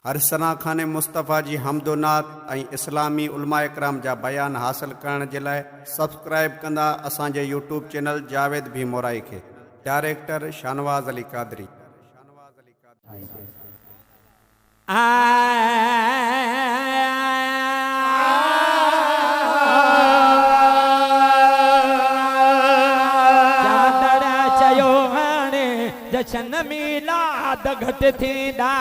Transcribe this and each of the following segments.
हर सना खाने मुस्तफ़ा जी हमदोनात ऐं इस्लामी उलमा इकराम जा बयान हासिल करण जे लाइ सब्सक्राइब कंदा असांजे यूट्यूब चैनल जावेद भी मोराई खे। डायरेक्टर शानवाज़ अली कादरी। जशन मीलाद घट थींदा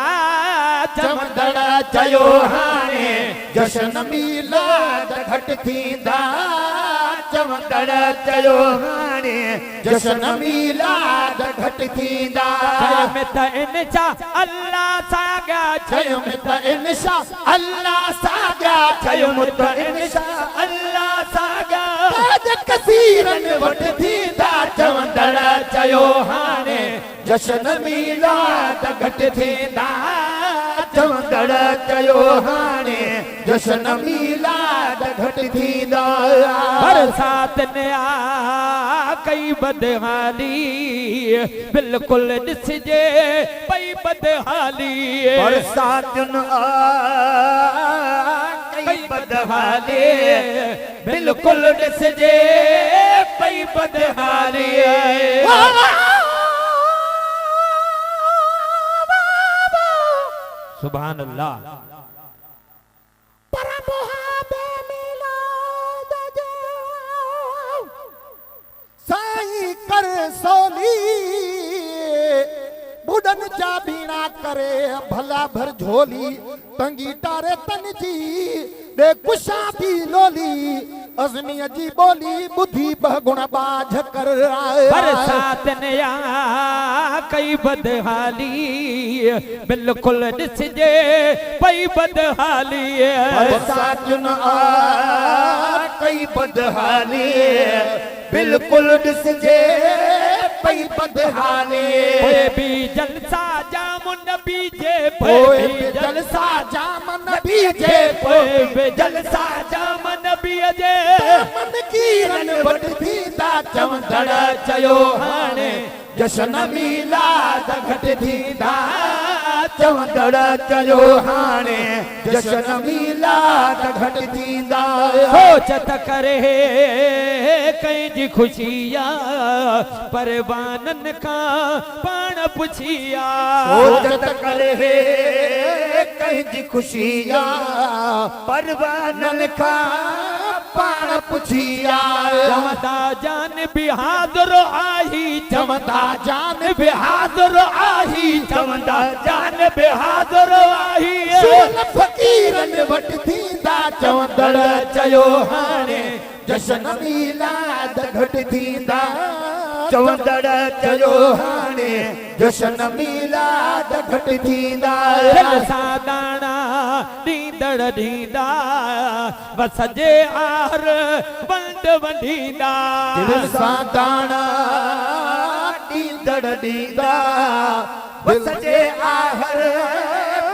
चमंदड़ चयो हाणे जशन मीलाद घट थींदा चमंदड़ चयो हाणे जशन मीलाद घट थींदा में त इनशा अल्लाह सागा चयो में त इनशा अल्लाह सागा चयो में त इनशा अल्लाह सागा ताज कसीरन वट थींदा चमंदड़ चयो हाणे जशन मीलाद घट थींदा चमंदड़ चयो हाणे जशन मीलाद घट थींदा बरसात ने आ कई बदहाली बिल्कुल ॾिसजे पई बदहाली बरसात न आ कई बदहाली बिल्कुल ॾिसजे पई बदहाली सुभान अल्लाह। पर मुहाबे मिलाद जो साईं कर सोली बुडन जा बीना करे भला भर झोली तंगी तारे तन जी दे कुशा भी लोली अज़मी जी बोली बुद्धि बहुगुण बाझ कर बरसात ने आ कई बदहाली बिल्कुल ॾिसजे पई बदहाली बरसात न आ कई बदहाली बिल्कुल ॾिसजे पई बदहाली भी जलसा जाम नबी जे पोए जलसा जाम नबी जे पोए जलसा जाम नबी जे मन कीरन वट थींदा चमंदड़ चयो हाणे जशन मीलाद घट थींदा चमंदड़ चयो हाणे जशन मीलाद घट थींदा सोचत करे कंहिंजी खुशिया परवानन खां पाण पुछिया सोचत करे कंहिंजी खुशिया परवानन खां पाण पुछिया चवंदा जान बिहादुर आही चवंदा जान बिहादुर आही चवंदा जान बिहादुर आही सोन फ़कीरन वट थींदा चवंदड़ चयो हाणे जशन मीलाद घट थींदा चवंदड़ चयो हाणे जशन मीलाद घट थींदा जलसा दाना ॾींदड़ ॾींदा वसजे आर वंड वंडींदा जलसा दाना ॾींदड़ ॾींदा वसजे आहर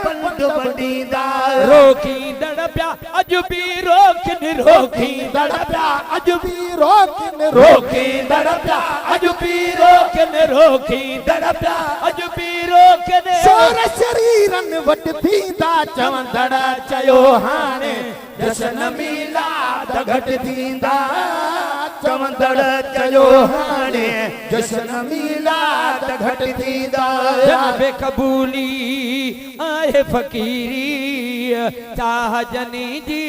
वंड वंडींदा रोकींदड़ पिया अॼु बि रोकिन रोकींदड़ पिया अॼु बि रोकिन रोकींदड़ पिया अॼु बि रोकिन रोकींदड़ पिया अॼु बि रोकिन शोर शरीरन वट थींदा चवंदड़ चयो हाणे जशन मीलाद घट थींदा चवंदड़ चयो हाणे जशन मीलाद घट थींदा जनाबे कबूली आहे फ़कीरी चाह जनी जी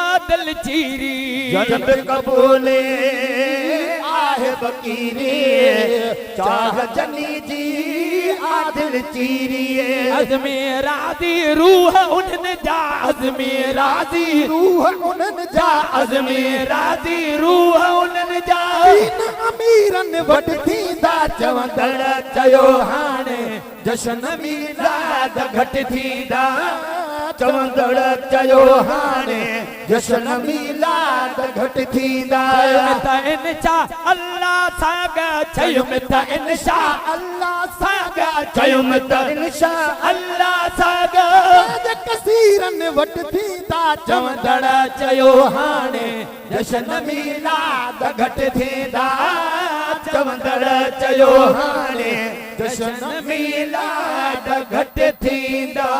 आदल चीरी जनाब कबूले आहे फ़कीरी चाह जनी जी आदिल चीरी अज़मेरादी रूह उन्हनि जा अज़मेरादी रूह उन्हनि जा अज़मेरादी रूह उन्हनि जा अमीरन वट थींदा चवंदड़ चयो हाणे जशन मीलाद घट थींदा चवंदड़ चयो हाणे जशन मीलाद घट थींदा इनशा अल्लाह सागा चयो में त इनशा अल्लाह सागा चयो में त इनशा अल्लाह सागा कसीरन वट थींदा चवंदड़ चयो हाणे जशन मीलाद घट थींदा चवंदड़ चयो हाणे जशन मीलाद घट थींदा।